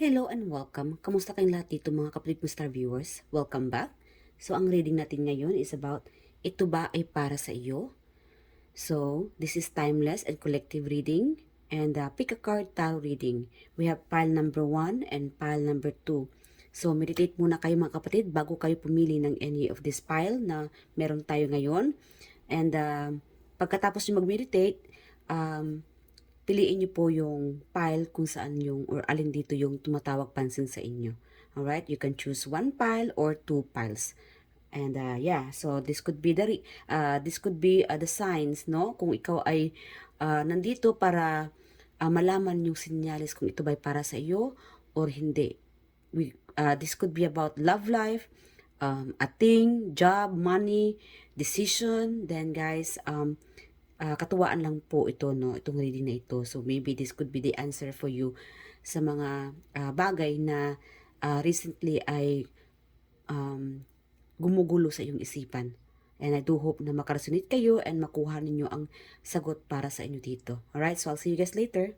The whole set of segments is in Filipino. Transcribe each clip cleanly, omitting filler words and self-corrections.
Hello and welcome. Kamusta kayong lahat dito mga kapatid mo star viewers? Welcome back. So, ang reading natin ngayon is about, ito ba ay para sa iyo? So, this is timeless and collective reading and pick a card tarot reading. We have pile number 1 and pile number 2. So, meditate muna kayo mga kapatid bago kayo pumili ng any of this pile na meron tayo ngayon. And pagkatapos nyo mag-meditate, piliin niyo po yung pile kung saan yung or alin dito yung tumatawag pansin sa inyo. Alright, you can choose one pile or two piles. And yeah, so this could be the signs, no? Kung ikaw ay nandito para malaman yung sinyalis kung ito ba para sa iyo or hindi. This could be about love life, a thing, job, money, decision. Then guys, katuwaan lang po ito, no, itong reading na ito. So maybe this could be the answer for you sa mga bagay na recently ay gumugulo sa iyong isipan. And I do hope na makaresonate kayo and makuha ninyo ang sagot para sa inyo dito. Alright, so I'll see you guys later.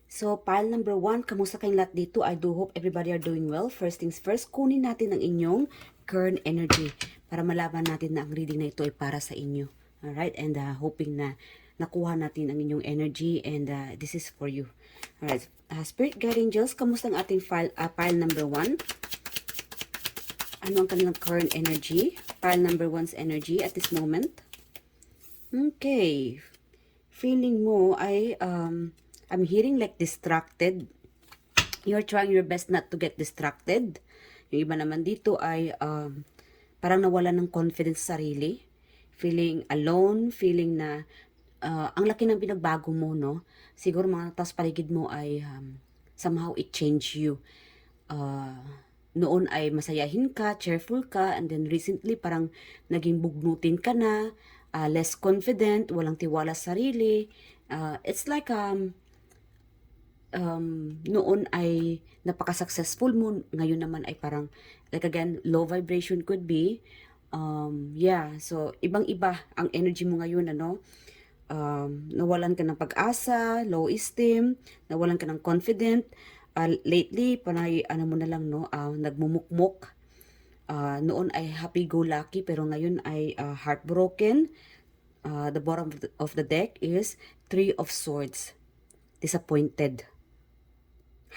So, pile number 1, kamusta kayong lahat dito? I do hope everybody are doing well. First things first, kunin natin ang inyong current energy para malaman natin na ang reading na ito ay para sa inyo. Alright, and hoping na nakuha natin ang inyong energy and this is for you. Alright, Spirit Guide Angels, kamusta ang ating pile number 1? Ano ang kanilang current energy? Pile number 1's energy at this moment. Okay, feeling mo ay I'm hearing like distracted. You're trying your best not to get distracted. Yung iba naman dito ay parang nawala ng confidence sa sarili. Feeling alone, feeling na ang laki ng pinagbago mo, no? Siguro mga tas paligid mo ay somehow it changed you. Noon ay masayahin ka, cheerful ka, and then recently parang naging bugnutin ka na, less confident, walang tiwala sa sarili. It's like noon ay napaka-successful mo, ngayon naman ay parang, like again, low vibration could be. Yeah, so ibang-iba ang energy mo ngayon, ano? Nawalan ka ng pag-asa, low esteem, nawalan ka ng confident. Lately, panay, ano mo na lang, no? Nagmumukmok. Noon ay happy-go-lucky, pero ngayon ay heartbroken. The bottom of the deck is Three of Swords. Disappointed.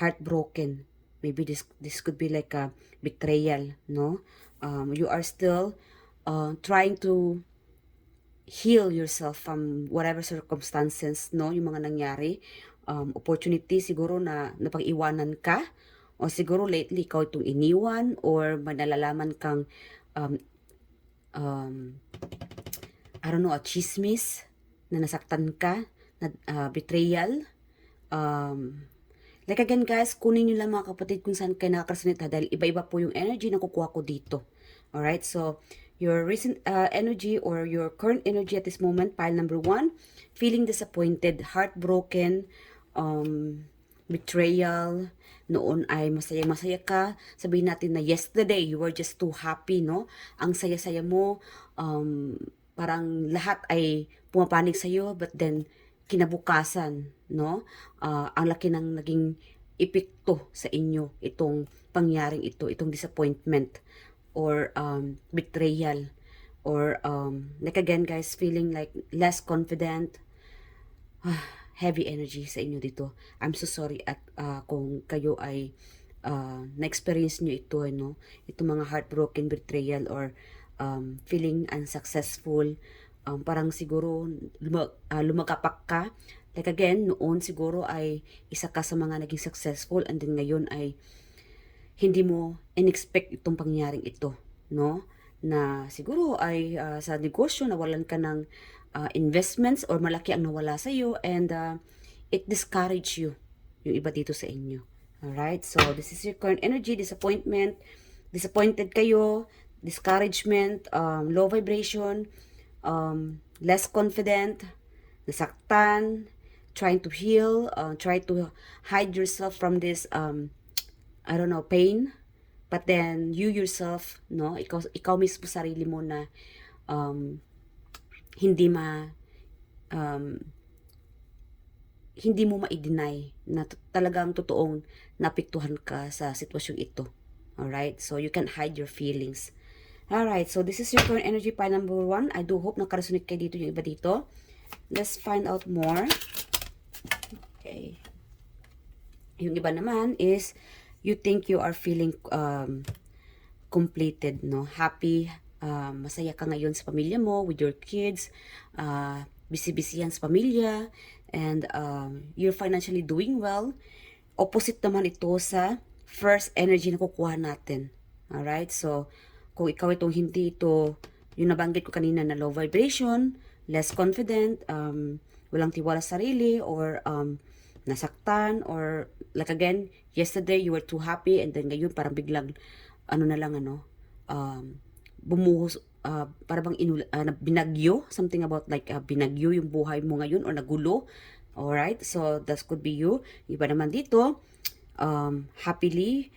Heartbroken. Maybe this could be like a betrayal, no? You are still trying to heal yourself from whatever circumstances, no, yung mga nangyari. Opportunity siguro na napag-iwanan ka, o siguro lately ikaw itong iniwan, or manalalaman kang I don't know, a chismis na nasaktan ka, na betrayal. Like again guys, kunin nyo lang mga kapatid kung saan kayo nakakasanita dahil iba-iba po yung energy na kukuha ko dito. Alright, so your recent energy or your current energy at this moment, pile number 1, feeling disappointed, heartbroken, betrayal. Noon ay masaya-masaya ka. Sabihin natin na yesterday you were just too happy, no? Ang saya-saya mo, parang lahat ay pumapanig sa'yo, but then kinabukasan, no? Ang laki ng naging epekto sa inyo itong pangyaring ito, itong disappointment or betrayal, or like again guys, feeling like less confident, heavy energy sa inyo dito. I'm so sorry at kung kayo ay na-experience nyo ito, no? Itong mga heartbroken, betrayal, or feeling unsuccessful. Parang siguro lumagapak ka. Like again, noon siguro ay isa ka sa mga naging successful, and then ngayon ay hindi mo in-expect itong pangyaring ito, no? Na siguro ay sa negosyo nawalan ka ng investments or malaki ang nawala sa iyo, and it discourage you, yung iba dito sa inyo. Alright, so this is your current energy, disappointment, disappointed kayo, discouragement, low vibration, less confident, nasaktan, trying to heal, try to hide yourself from this, I don't know, pain. But then, you yourself, no, ikaw mismo sarili mo na hindi hindi mo ma-deny na talagang totoong napiktuhan ka sa sitwasyong ito. Alright? So, you can hide your feelings. Alright, so this is your current energy pile number 1. I do hope nakaresonate kayo dito, yung iba dito. Let's find out more. Okay. Yung iba naman is, you think you are feeling completed, no? Happy, masaya ka ngayon sa pamilya mo, with your kids, busy-busy yan sa pamilya, and you're financially doing well. Opposite naman ito sa first energy na kukuha natin. Alright? So, kung ikaw itong hindi ito, yung nabanggit ko kanina na low vibration, less confident, walang tiwala sa sarili, or nasaktan, or like again, yesterday you were too happy, and then ngayon parang biglang, bumuhos, para bang binagyo, something about like binagyo yung buhay mo ngayon, or nagulo. Alright, so that could be you. Iba naman dito, happily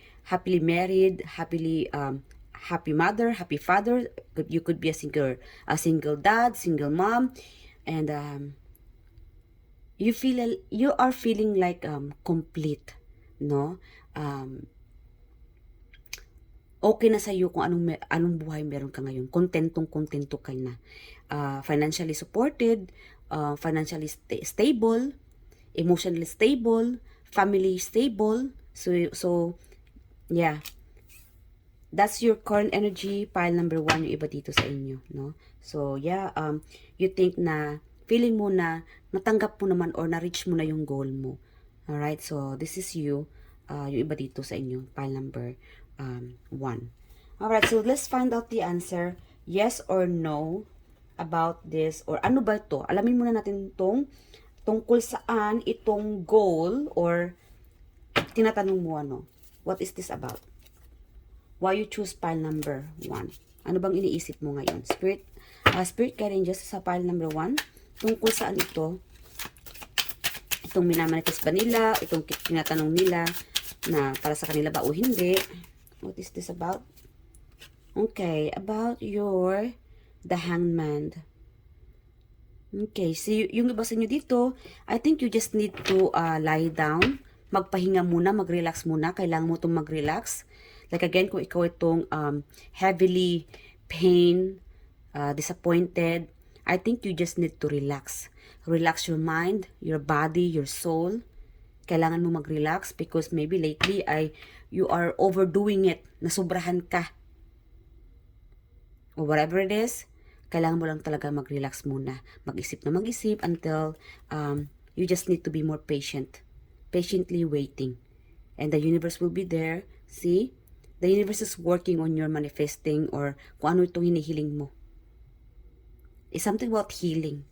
married, happy mother, happy father. You could be a single dad, single mom, and you are feeling like complete, no? Okay na sa iyo kung anong buhay meron ka ngayon. Kontento ka na. Financially supported, financially stable, emotionally stable, family stable. So yeah. That's your current energy pile number 1, yung iba dito sa inyo, no? So yeah, you think na feeling mo na natanggap mo naman or na-reach mo na yung goal mo. Alright, so this is you, yung iba dito sa inyo, pile number 1. Alright, so let's find out the answer, yes or no, about this, or ano ba ito? Alamin muna natin tungkol saan itong goal, or tinatanong mo what is this about? Why you choose pile number 1? Ano bang iniisip mo ngayon? Spirit guidance sa pile number 1. Tungkol saan ito? Itong minamanifest ba nila? Itong tinatanong nila na para sa kanila ba o hindi? What is this about? Okay, about the hangman. Okay, so yung iba sa inyo dito, I think you just need to lie down. Magpahinga muna, mag-relax muna. Kailangan mo itong mag-relax. Like again, kung ikaw itong heavily pain, disappointed, I think you just need to relax. Relax your mind, your body, your soul. Kailangan mo mag-relax because maybe lately you are overdoing it. Nasubrahan ka. Or whatever it is, kailangan mo lang talaga mag-relax muna. Mag-isip na mag-isip until you just need to be more patient. Patiently waiting. And the universe will be there. See? The universe is working on your manifesting, or kung ano itong hinihiling mo. It's something about healing.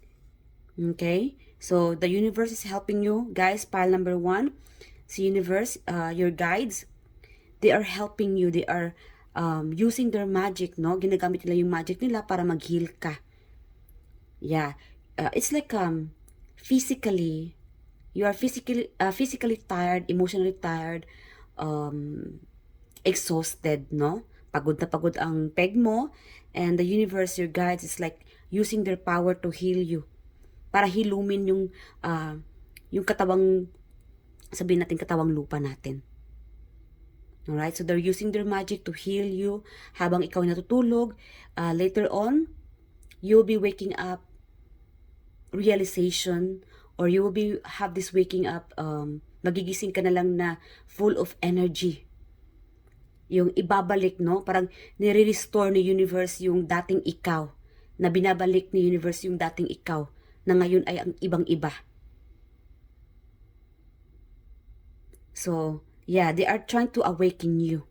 Okay? So, the universe is helping you. Guys, pile number 1. Si universe, your guides, they are helping you. They are using their magic, no? Ginagamit nila yung magic nila para mag-heal ka. Yeah. It's like physically, you are physically tired, emotionally tired, exhausted, no? Pagod na pagod ang peg mo, and the universe, your guides, is like using their power to heal you. Para hilumin yung katawang, sabihin natin katawang lupa natin. Alright, so they're using their magic to heal you habang ikaw natutulog. Later on, you'll be waking up realization, or you will have this waking up, magigising ka na lang na full of energy. Yung ibabalik, no? Parang nire-restore ni universe yung dating ikaw. Na binabalik ni universe yung dating ikaw. Na ngayon ay ang ibang-iba. So, yeah, they are trying to awaken you.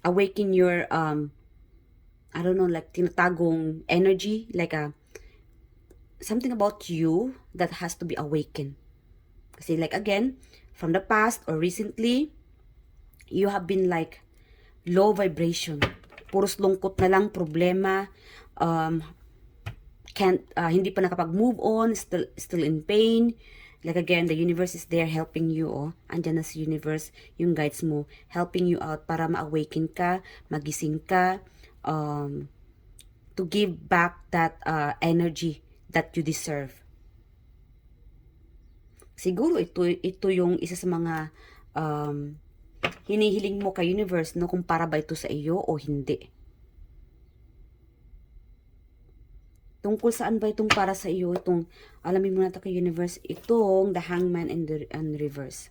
Awaken your, I don't know, like tinatagong energy. Like something about you that has to be awakened. Kasi like again, from the past or recently, you have been like low vibration. Puros lungkot na lang, problema, hindi pa nakapag-move on, still in pain. Like again, the universe is there helping you, andyan na si universe, yung guides mo, helping you out para ma-awaken ka, magising ka, to give back that energy that you deserve. Siguro ito yung isa sa mga um, hinihiling mo kay universe, no, kung para ba ito sa iyo o hindi. Tungkol saan ba itong para sa iyo, itong alamin mo na ito kay universe, itong the hangman and reverse.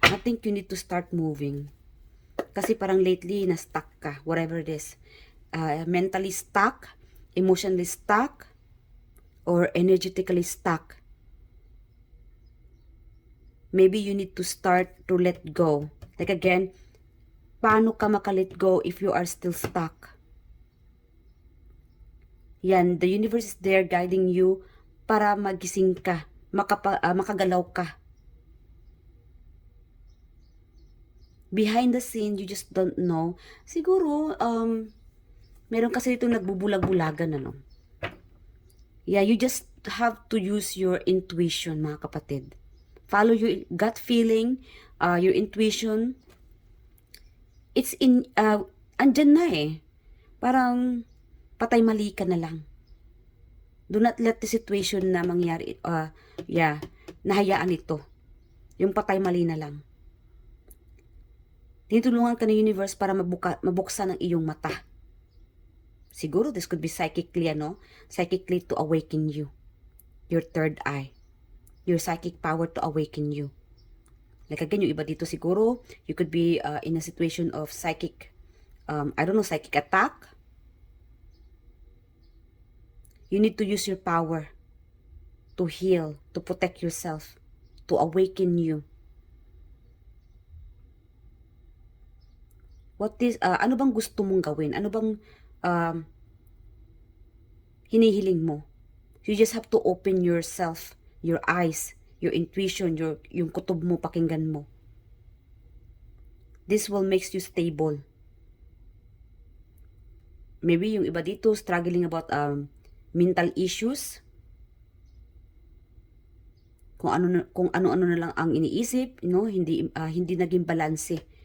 I think you need to start moving. Kasi parang lately, na-stuck ka, whatever it is. Mentally stuck, emotionally stuck, or energetically stuck. Maybe you need to start to let go. Like again, paano ka makalet go if you are still stuck? Yan, the universe is there guiding you para magising ka, makagalaw ka. Behind the scene, you just don't know. Siguro, meron kasi itong nagbubulag-bulagan, ano. Yeah, you just have to use your intuition, mga kapatid. Follow your gut feeling, your intuition. It's andyan na eh. Parang, patay mali ka na lang. Do not let the situation na mangyari, nahayaan ito. Yung patay mali na lang. Tinutulungan ka ng universe para mabuksan ang iyong mata. Siguro this could be psychically, psychically to awaken you. Your third eye. Your psychic power to awaken you. Like again, yung iba dito siguro, you could be in a situation of psychic, psychic attack. You need to use your power to heal, to protect yourself, to awaken you. Ano bang gusto mong gawin? Ano bang hinihiling mo? You just have to open yourself, your eyes, your intuition, yung kutob mo, pakinggan mo. This will makes you stable. Maybe yung iba dito struggling about mental issues. Kung ano-ano na lang ang iniisip, hindi naging balanse.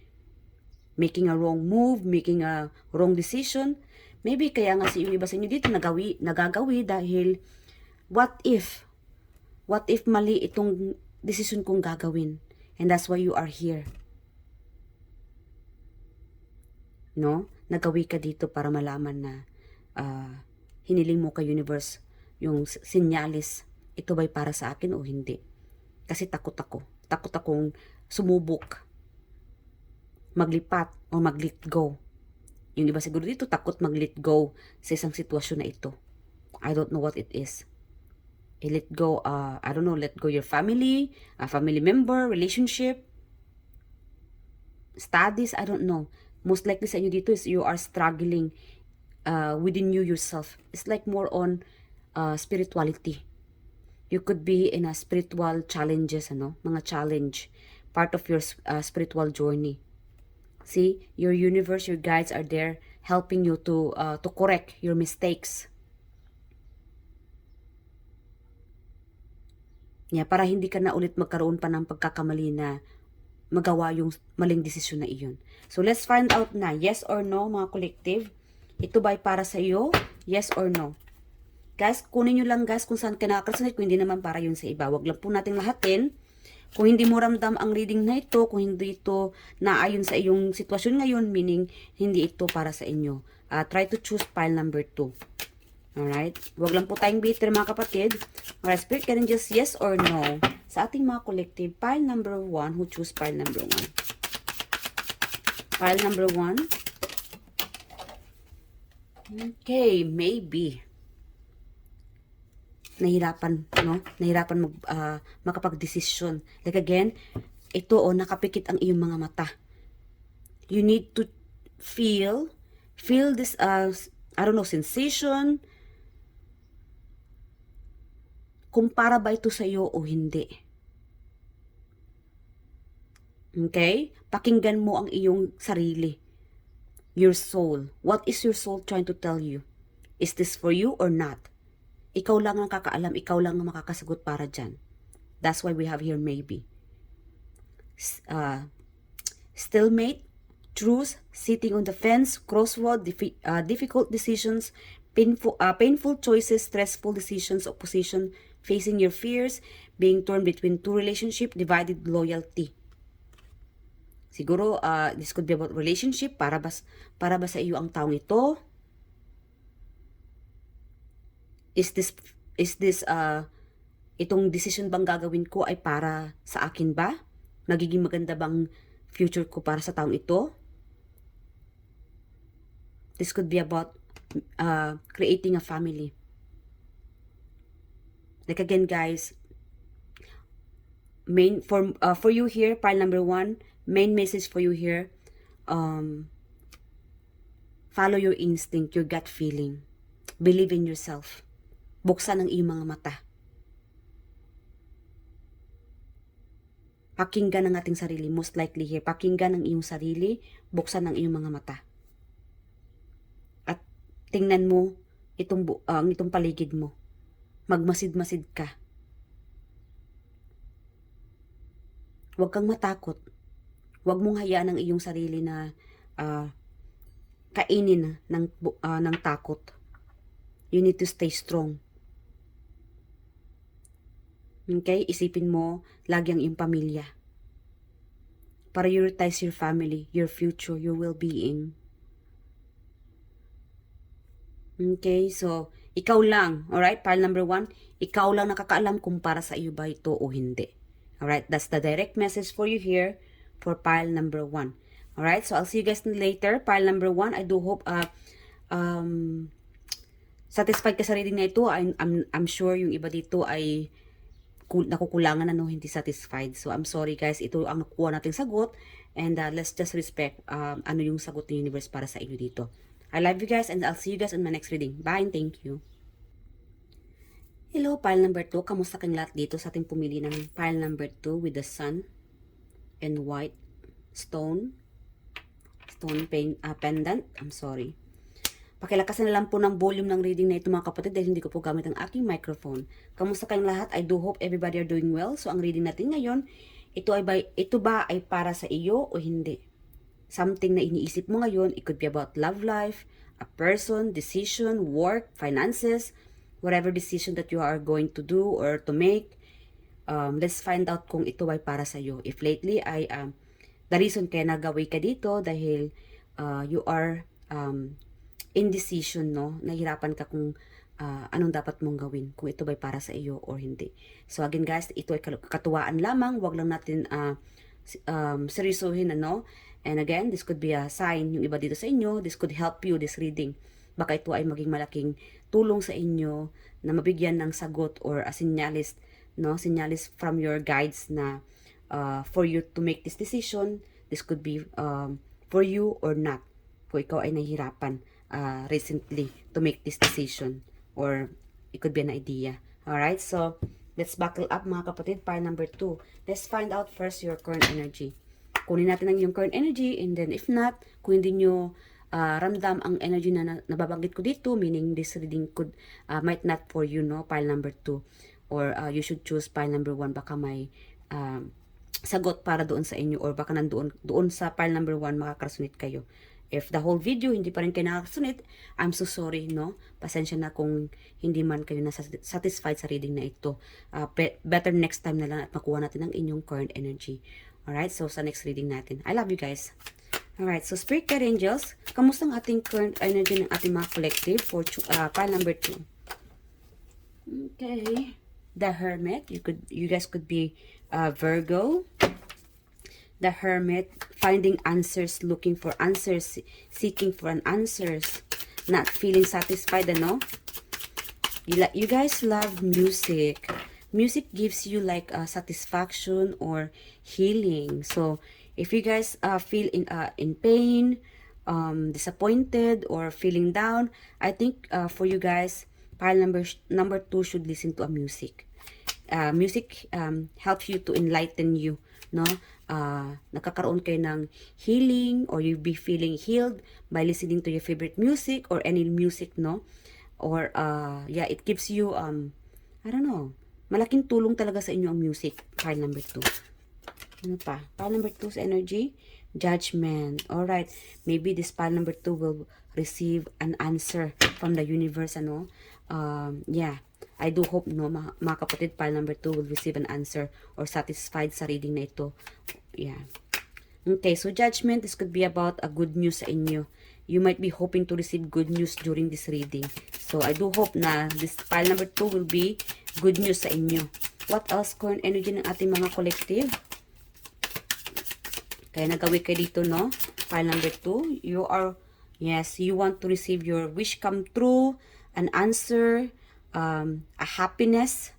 Making a wrong move, making a wrong decision. Maybe kaya nga yung iba sa inyo dito nagagawi dahil what if mali itong decision kong gagawin? And that's why you are here. No? Nagawi ka dito para malaman na hiniling mo kay universe yung sinyalis, ito ba'y para sa akin o hindi? Kasi takot akong sumubok, maglipat o mag-let go. Yung iba siguro dito takot mag-let go sa isang sitwasyon na ito. I don't know what it is. Let go, let go your family, a family member, relationship, studies, I don't know. Most likely sa inyo dito is you are struggling within you yourself. It's like more on spirituality. You could be in a spiritual challenges, mga challenge, part of your spiritual journey. See, your universe, your guides are there helping you to correct your mistakes. Yeah, para hindi ka na ulit magkaroon pa ng pagkakamali na magawa yung maling desisyon na iyon. So, let's find out na, yes or no, mga collective. Ito ba'y para sa iyo? Yes or no? Guys, kunin nyo lang guys kung saan ka nakaka-resonate, kung hindi naman para yun sa iba. Wag lang po natin lahatin. Kung hindi mo ramdam ang reading na ito, kung hindi ito naayon sa iyong sitwasyon ngayon, meaning hindi ito para sa inyo. Try to choose pile number 2. Alright? Wag lang po tayong bitter mga kapatid. Alright, Spirit, can just yes or no? Sa ating mga collective, pile number 1, who choose pile number 1? Pile number 1. Okay, maybe. Nahirapan, Nahirapan makapag-desisyon. Like again, ito nakapikit ang iyong mga mata. You need to feel this, sensation. Kung para ba ito sa iyo o hindi. Okay? Pakinggan mo ang iyong sarili. Your soul. What is your soul trying to tell you? Is this for you or not? Ikaw lang ang kakaalam, ikaw lang ang makakasagot para dyan. That's why we have here maybe. Stalemate, truth, sitting on the fence, crossroad, difficult decisions, painful choices, stressful decisions, opposition, facing your fears, being torn between two relationship, divided loyalty. Siguro, this could be about relationship. Para ba sa iyo ang taong ito? Is this, itong decision bang gagawin ko ay para sa akin ba? Nagiging maganda bang future ko para sa taong ito? This could be about creating a family. Like again, guys, for you here, pile number 1, main message for you here, follow your instinct, your gut feeling. Believe in yourself. Buksan ang iyong mga mata. Pakinggan ang ating sarili, most likely here. Pakinggan ang iyong sarili, buksan ang iyong mga mata. At tingnan mo itong paligid mo. Magmasid-masid ka. Huwag kang matakot. Huwag mong hayaan ang iyong sarili na kainin ng takot. You need to stay strong. Okay? Isipin mo lagi ang iyong pamilya. Prioritize your family, your future, your well-being. Okay? So, ikaw lang. Alright? Pile number 1, ikaw lang nakakaalam kung para sa iyo ba ito o hindi. Alright? That's the direct message for you here for pile number 1. Alright? So, I'll see you guys later. Pile number 1, I do hope satisfied ka sa reading na ito. I'm sure yung iba dito ay nakukulangan hindi satisfied. So, I'm sorry guys. Ito ang nakuha nating sagot. And let's just respect ano yung sagot ng universe para sa inyo dito. I love you guys and I'll see you guys on my next reading. Bye and thank you. Hello, pile number 2. Kamusta kang lahat dito sa ating pumili ng pile number 2 with the sun and white stone pendant. I'm sorry. Pakilakasan na lang po ng volume ng reading na ito mga kapatid dahil hindi ko po gamit ang aking microphone. Kamusta kayong lahat? I do hope everybody are doing well. So ang reading natin ngayon, ito ba ay para sa iyo o hindi? Something na iniisip mo ngayon, it could be about love life, a person, decision, work, finances, whatever decision that you are going to do or to make. Let's find out kung ito ay para sa iyo. If lately the reason kaya nagaway ka dito dahil you are indecision, no? Nahirapan ka kung anong dapat mong gawin, kung ito ba'y para sa iyo or hindi. So again guys, ito ay katuwaan lamang, wag lang natin seryosohin, ano? And again, this could be a sign, yung iba dito sa inyo, this could help you, this reading. Baka ito ay maging malaking tulong sa inyo na mabigyan ng sagot or a sinyalis, no? Sinyalis from your guides na for you to make this decision. This could be for you or not. Kung ikaw ay nahihirapan recently to make this decision or it could be an idea. Alright, so let's buckle up mga kapatid. Pile number 2. Let's find out first your current energy. Kunin natin ang yung current energy and then if not, kung hindi nyo ramdam ang energy na nababanggit ko dito, meaning this reading could might not for you, no? Pile number 2 or you should choose pile number 1. Baka may sagot para doon sa inyo or baka doon sa pile number 1 makakasunit kayo. If the whole video hindi pa rin kayo nakakasunit, I'm so sorry, no? Pasensya na kung hindi man kayo satisfied sa reading na ito. Better next time na lang at makuha natin ang inyong current energy. Alright, so sa next reading natin. I love you guys. Alright, so Spirit Guide Angels, kamusta ang ating current energy ng ating mga collective for pile number 2? Okay. The Hermit. You guys could be Virgo. The Hermit, finding answers, looking for answers, seeking for an answers, not feeling satisfied, ano? You guys love music. Music gives you like satisfaction or healing. So, if you guys feel in pain, disappointed, or feeling down, I think for you guys, pile number 2 should listen to a music. Music helps you to enlighten you, no? Nakakaroon kayo ng healing or you be feeling healed by listening to your favorite music or any music, no? Or yeah, it gives you I don't know, malaking tulong talaga sa inyo ang music. Pile number 2. Ano pa? Pile number 2's energy, Judgment. Alright, maybe this pile number 2 will receive an answer from the universe, ano. Yeah, I do hope, no, mga kapatid, pile number 2 will receive an answer or satisfied sa reading na ito. Yeah. Okay, so judgment, this could be about a good news sa inyo. You might be hoping to receive good news during this reading. So, I do hope na this pile number 2 will be good news sa inyo. What else, current energy ng ating mga collective? Kaya nagawi kayo dito, no? Pile number 2, you are, yes, you want to receive your wish come true, an answer, a happiness,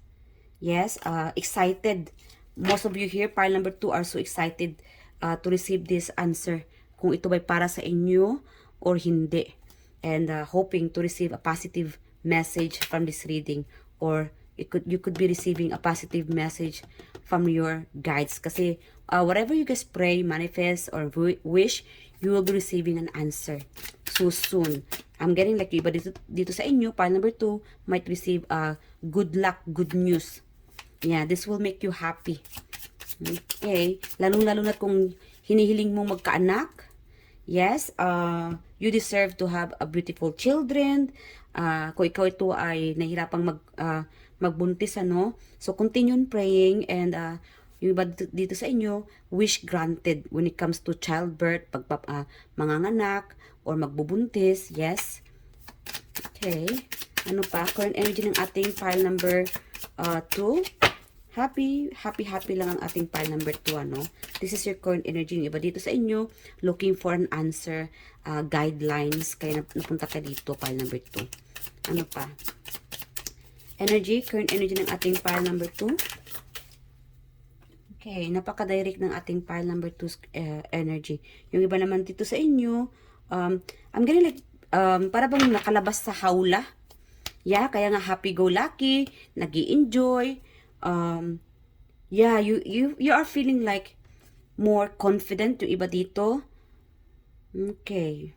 yes, excited. Most of you here, pile number 2, are so excited to receive this answer. Kung ito ba'y para sa inyo or hindi. And hoping to receive a positive message from this reading, or you could be receiving a positive message from your guides. Kasi whatever you guys pray, manifest, or wish, you will be receiving an answer so soon. I'm getting like iba dito sa inyo, pile number 2 might receive good luck, good news. Yeah, this will make you happy. Okay, lalong-lalo na kung hinihiling mong magkaanak. Yes, you deserve to have a beautiful children. Kung ikaw ito ay nahihirapang magbuntis, ano. So, continue praying, and yung iba dito sa inyo, wish granted when it comes to childbirth, manganganak, or magbubuntis. Yes. Okay. Ano pa? Current energy ng ating pile number 2. Happy lang ang ating pile number 2, ano? This is your current energy. Yung iba dito sa inyo, looking for an answer, guidelines, kaya napunta ka dito, pile number 2. Ano pa? Energy, current energy ng ating pile number 2. Okay, napaka-direct ng ating pile number 2 energy. Yung iba naman dito sa inyo, I'm getting like, para bang nakalabas sa hawla. Yeah, kaya nga happy-go-lucky, nag-i-enjoy. Yeah, you are feeling like more confident, yung iba dito. Okay.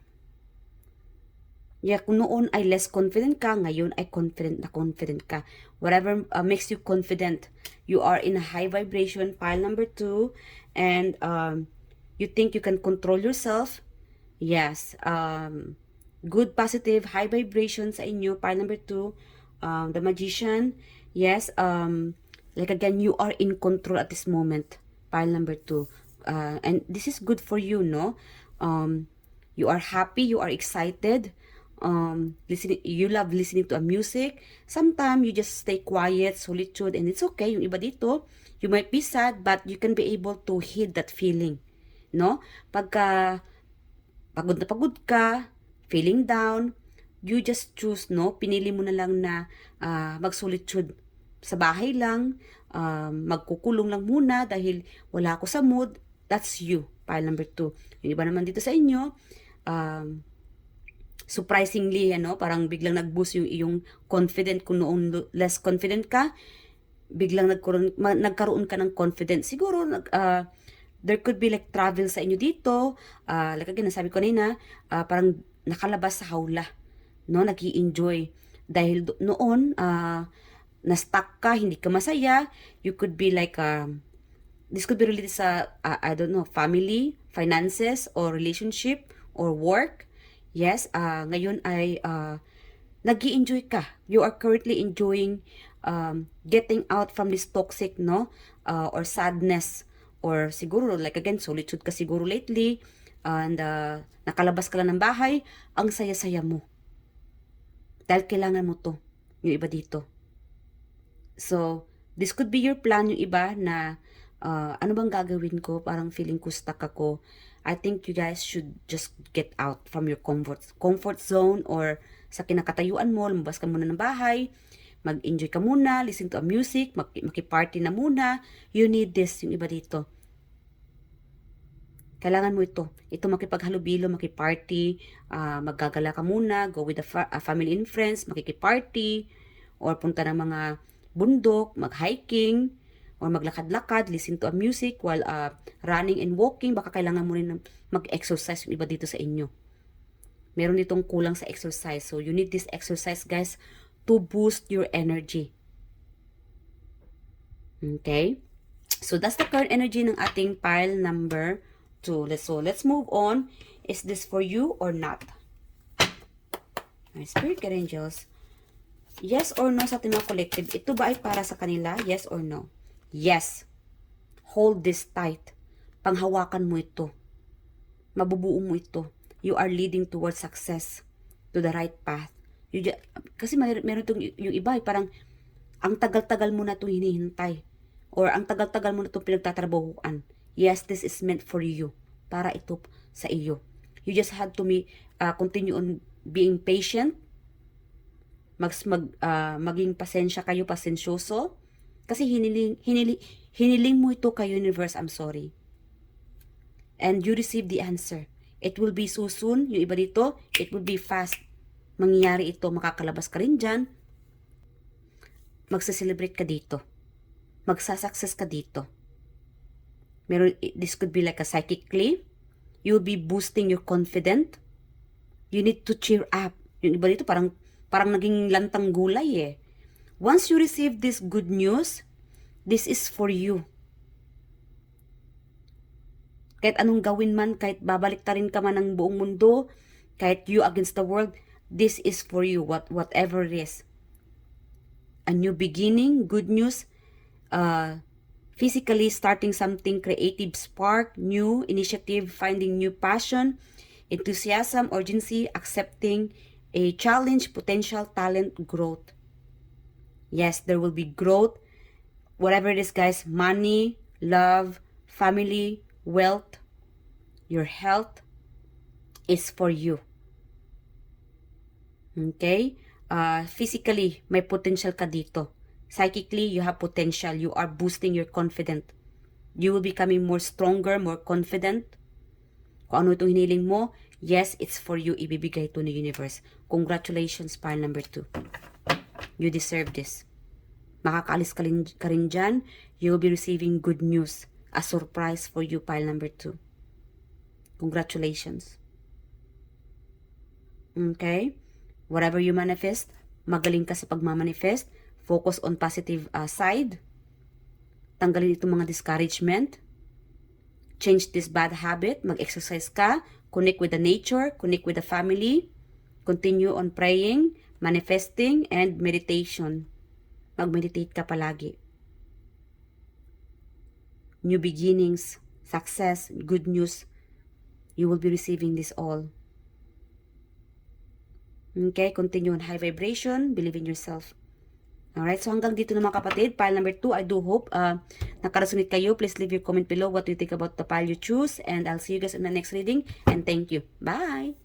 Yeah, kung noon ay less confident ka, ngayon ay confident ka. Whatever makes you confident, you are in a high vibration, pile number 2, and you think you can control yourself. Yes, good, positive, high vibration sa inyo, pile number 2, the magician. Yes, like again, you are in control at this moment, pile number 2. And this is good for you, no? You are happy, you are excited. You love listening to a music. Sometimes you just stay quiet, solitude, and it's okay. Yung iba dito, you might be sad, but you can be able to hid that feeling, no? Pagka pagod ka, feeling down, you just choose, no? Pinili mo na lang na mag-solitude sa bahay lang, magkukulong lang muna dahil wala ako sa mood. That's you, pile number 2. Yung iba naman dito sa inyo, surprisingly, ano, parang biglang nag-boost yung iyong confident. Kung noong less confident ka, biglang nagkaroon ka ng confidence. Siguro, there could be like travel sa inyo dito. Like again, nasabi ko kanina, parang nakalabas sa hawla, no? Nag-i-enjoy. Dahil noon, na-stuck ka, hindi ka masaya, you could be like, this could be related sa, I don't know, family, finances, or relationship, or work. Yes, ngayon ay nag-i-enjoy ka. You are currently enjoying getting out from this toxic, no? Or sadness. Or siguro, like again, solitude ka siguro lately. And nakalabas ka lang ng bahay, ang saya-saya mo. Dahil kailangan mo to. Yung iba dito. So, this could be your plan, yung iba na ano bang gagawin ko? Parang feeling ko stuck ako. I think you guys should just get out from your comfort zone, or sa kinakatayuan mo, lumabas ka muna ng bahay, mag-enjoy ka muna, listen to a music, maki-party na muna. You need this, yung iba dito. Kailangan mo ito. Ito makipaghalubilo, makiparty, maggagala ka muna, go with a family and friends, makikiparty, or punta ng mga bundok, mag-hiking, or maglakad-lakad, listen to a music while running and walking. Baka kailangan mo rin mag-exercise, yung iba dito sa inyo. Meron ditong kulang sa exercise. So, you need this exercise, guys, to boost your energy. Okay? So, that's the current energy ng ating pile number 2. So, let's move on. Is this for you or not? My spirit guide angels. Yes or no sa ating mga collective? Ito ba ay para sa kanila? Yes or no? Yes. Hold this tight. Panghawakan mo ito. Mabubuo mo ito. You are leading towards success. To the right path. Kasi meron itong yung iba parang ang tagal-tagal mo na itong hinihintay. Or ang tagal-tagal mo na itong pinagtatrabahuan. Yes, this is meant for you. Para ito sa iyo. You just had to continue on being patient. Maging pasensya kayo, pasensyoso. Kasi hiniling mo ito kay universe, I'm sorry. And you receive the answer. It will be so soon. Yung iba dito, it will be fast. Mangyayari ito, makakalabas ka rin dyan. Magsa-celebrate ka dito. Magsa-success ka dito. This could be like a psychically. You'll be boosting your confidence. You need to cheer up. Yung iba dito, parang naging lantang gulay eh. Once you receive this good news, this is for you. Kahit anong gawin man, kahit babaliktarin ka man ng buong mundo, kahit you against the world, this is for you, whatever it is. A new beginning, good news, physically starting something, creative spark, new initiative, finding new passion, enthusiasm, urgency, accepting a challenge, potential, talent, growth. Yes, there will be growth. Whatever it is, guys, money, love, family, wealth, your health is for you. Okay? Physically, may potential ka dito. Psychically, you have potential. You are boosting your confidence. You will becoming more stronger, more confident. Kung ano itong hiniling mo, yes, it's for you. Ibibigay ito ng universe. Congratulations, pile number 2. You deserve this. Makakaalis ka rin dyan. You will be receiving good news. A surprise for you, pile number 2. Congratulations. Okay? Whatever you manifest, magaling ka sa pagmamanifest. Focus on positive side. Tanggalin itong mga discouragement. Change this bad habit. Mag-exercise ka. Connect with the nature. Connect with the family. Continue on praying, manifesting, and meditation. Mag-meditate ka palagi. New beginnings, success, good news. You will be receiving this all. Okay, continue on high vibration. Believe in yourself. Alright, so hanggang dito na mga kapatid. Pile number 2, I do hope nakaresonate kayo. Please leave your comment below what you think about the pile you choose. And I'll see you guys in the next reading. And thank you. Bye!